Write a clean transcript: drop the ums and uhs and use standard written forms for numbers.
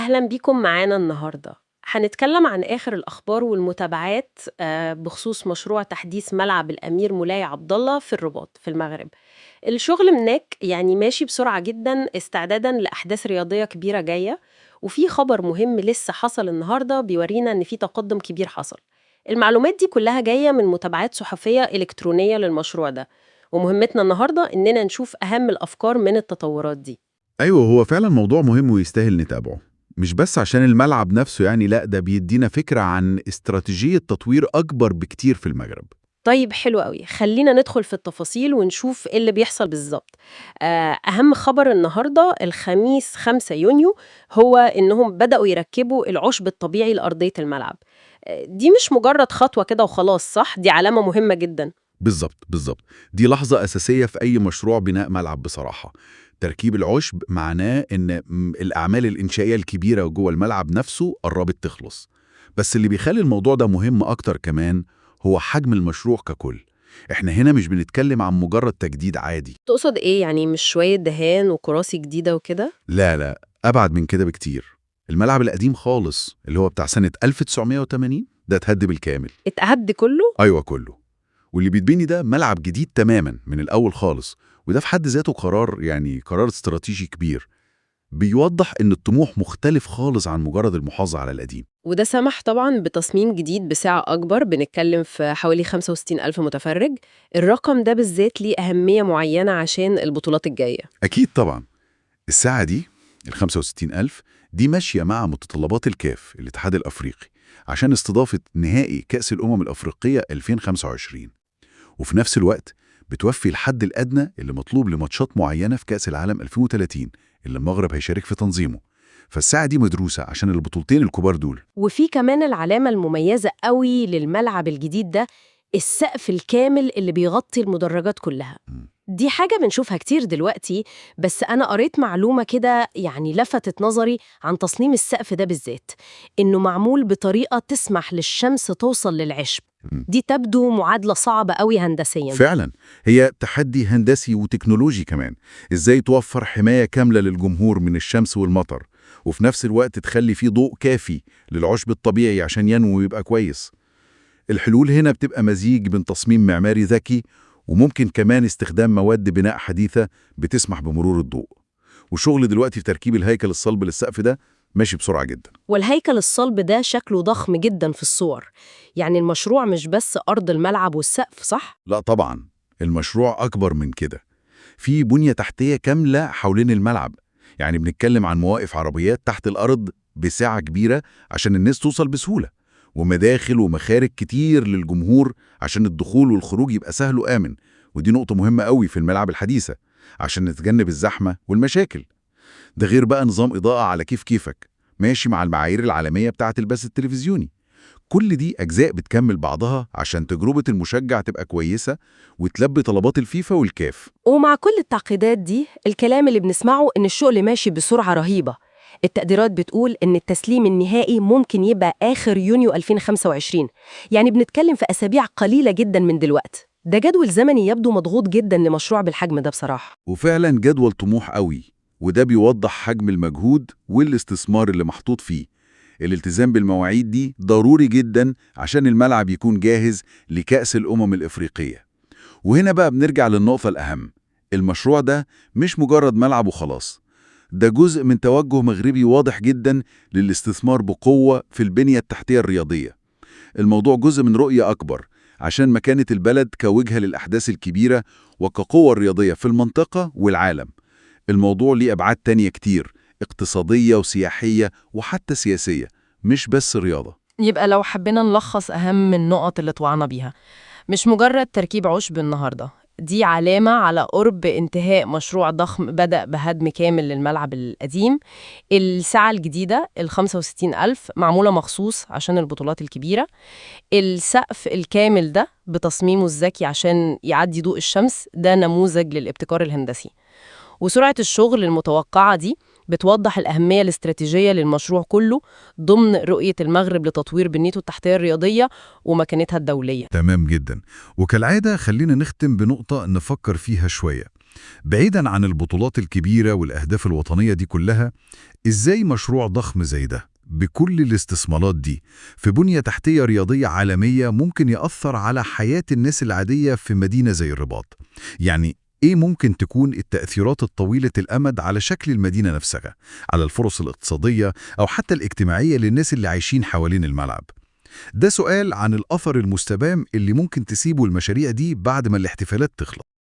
أهلا بيكم معانا النهاردة. هنتكلم عن آخر الأخبار والمتابعات بخصوص مشروع تحديث ملعب الأمير مولاي عبد الله في الرباط في المغرب. الشغل هناك يعني ماشي بسرعة جدا استعدادا لأحداث رياضية كبيرة جاية، وفي خبر مهم لسه حصل النهاردة بيورينا إن في تقدم كبير حصل. المعلومات دي كلها جاية من متابعات صحفية إلكترونية للمشروع ده، ومهمتنا النهاردة إننا نشوف أهم الأفكار من التطورات دي. أيوه، هو فعلا موضوع مهم ويستاهل نتابعه. مش بس عشان الملعب نفسه يعني، لأ، ده بيدينا فكرة عن استراتيجية تطوير أكبر بكتير في المغرب. طيب حلو قوي، خلينا ندخل في التفاصيل ونشوف ايه اللي بيحصل بالظبط. أهم خبر النهاردة الخميس 5 يونيو هو إنهم بدأوا يركبوا العشب الطبيعي لأرضية الملعب. دي مش مجرد خطوة كده وخلاص، صح؟ دي علامة مهمة جدا. بالظبط بالظبط، دي لحظة أساسية في أي مشروع بناء ملعب بصراحة. تركيب العشب معناه إن الأعمال الإنشائية الكبيرة جوه الملعب نفسه قربت تخلص. بس اللي بيخلي الموضوع ده مهم أكتر كمان هو حجم المشروع ككل. إحنا هنا مش بنتكلم عن مجرد تجديد عادي. تقصد ايه يعني؟ مش شوية دهان وكراسي جديدة وكده؟ لا لا، أبعد من كده بكتير. الملعب القديم خالص اللي هو بتاع سنة 1980 ده اتهد بالكامل. اتهد كله؟ أيوة كله. واللي بيتبني ده ملعب جديد تماما من الأول خالص. وده في حد ذاته قرار استراتيجي كبير. بيوضح إن الطموح مختلف خالص عن مجرد المحافظة على القديم. وده سمح طبعا بتصميم جديد بسعة أكبر، بنتكلم في حوالي 65 ألف متفرج. الرقم ده بالذات ليه أهمية معينة عشان البطولات الجاية. أكيد طبعا. الساعة دي ال 65,000 دي ماشية مع متطلبات الكاف الاتحاد الأفريقي عشان استضافة نهائي كأس الأمم الأفريقية 2025. وفي نفس الوقت بتوفي الحد الأدنى اللي مطلوب لماتشات معينة في كأس العالم 2030 اللي المغرب هيشارك في تنظيمه. فالساعة دي مدروسة عشان البطولتين الكبار دول. وفي كمان العلامة المميزة قوي للملعب الجديد ده، السقف الكامل اللي بيغطي المدرجات كلها. مم. دي حاجة بنشوفها كتير دلوقتي، بس أنا قريت معلومة كده يعني لفتت نظري عن تصميم السقف ده بالذات، إنه معمول بطريقة تسمح للشمس توصل للعشب. مم. دي تبدو معادلة صعبة قوي هندسياً. فعلا، هي تحدي هندسي وتكنولوجي كمان. ازاي توفر حماية كاملة للجمهور من الشمس والمطر وفي نفس الوقت تخلي فيه ضوء كافي للعشب الطبيعي عشان ينمو ويبقى كويس. الحلول هنا بتبقى مزيج بين تصميم معماري ذكي وممكن كمان استخدام مواد بناء حديثة بتسمح بمرور الضوء. وشغل دلوقتي في تركيب الهيكل الصلب للسقف ده ماشي بسرعة جدا. والهيكل الصلب ده شكله ضخم جدا في الصور. يعني المشروع مش بس أرض الملعب والسقف، صح؟ لا طبعا، المشروع أكبر من كده. في بنية تحتية كاملة حوالين الملعب. يعني بنتكلم عن مواقف عربيات تحت الأرض بسعة كبيرة عشان الناس توصل بسهولة، ومداخل ومخارج كتير للجمهور عشان الدخول والخروج يبقى سهل وآمن. ودي نقطة مهمة قوي في الملاعب الحديثة عشان نتجنب الزحمة والمشاكل. ده غير بقى نظام إضاءة على كيف كيفك ماشي مع المعايير العالمية بتاعة البث التلفزيوني. كل دي أجزاء بتكمل بعضها عشان تجربة المشجع تبقى كويسة وتلبي طلبات الفيفا والكاف. ومع كل التعقيدات دي، الكلام اللي بنسمعه إن الشغل ماشي بسرعة رهيبة. التقديرات بتقول إن التسليم النهائي ممكن يبقى آخر يونيو 2025، يعني بنتكلم في أسابيع قليلة جدا من دلوقت. ده جدول زمني يبدو مضغوط جدا لمشروع بالحجم ده بصراحة. وفعلا جدول طموح قوي، وده بيوضح حجم المجهود والاستثمار اللي محطوط فيه. الالتزام بالمواعيد دي ضروري جدا عشان الملعب يكون جاهز لكأس الأمم الإفريقية. وهنا بقى بنرجع للنقطة الأهم. المشروع ده مش مجرد ملعب وخلاص، ده جزء من توجه مغربي واضح جدا للاستثمار بقوة في البنية التحتية الرياضية. الموضوع جزء من رؤية أكبر عشان مكانة البلد كوجهة للأحداث الكبيرة وكقوة رياضية في المنطقة والعالم. الموضوع ليه أبعاد تانية كتير، اقتصادية وسياحية وحتى سياسية، مش بس رياضة. يبقى لو حبينا نلخص أهم النقط اللي توعنا بيها، مش مجرد تركيب عشب النهاردة، دي علامة على قرب انتهاء مشروع ضخم بدأ بهدم كامل للملعب القديم. الساعة الجديدة 65 ألف معمولة مخصوص عشان البطولات الكبيرة. السقف الكامل ده بتصميمه الذكي عشان يعدي ضوء الشمس، ده نموذج للابتكار الهندسي. وسرعة الشغل المتوقعة دي بتوضح الأهمية الاستراتيجية للمشروع كله ضمن رؤية المغرب لتطوير بنيته التحتية الرياضية ومكانتها الدولية. تمام جدا. وكالعادة خلينا نختم بنقطة نفكر فيها شوية. بعيداً عن البطولات الكبيرة والأهداف الوطنية دي كلها، إزاي مشروع ضخم زي ده بكل الاستثمارات دي في بنية تحتية رياضية عالمية ممكن يأثر على حياة الناس العادية في مدينة زي الرباط؟ يعني إيه ممكن تكون التأثيرات الطويلة الأمد على شكل المدينة نفسها، على الفرص الاقتصادية أو حتى الاجتماعية للناس اللي عايشين حوالين الملعب؟ ده سؤال عن الأثر المستدام اللي ممكن تسيبه المشاريع دي بعد ما الاحتفالات تخلص.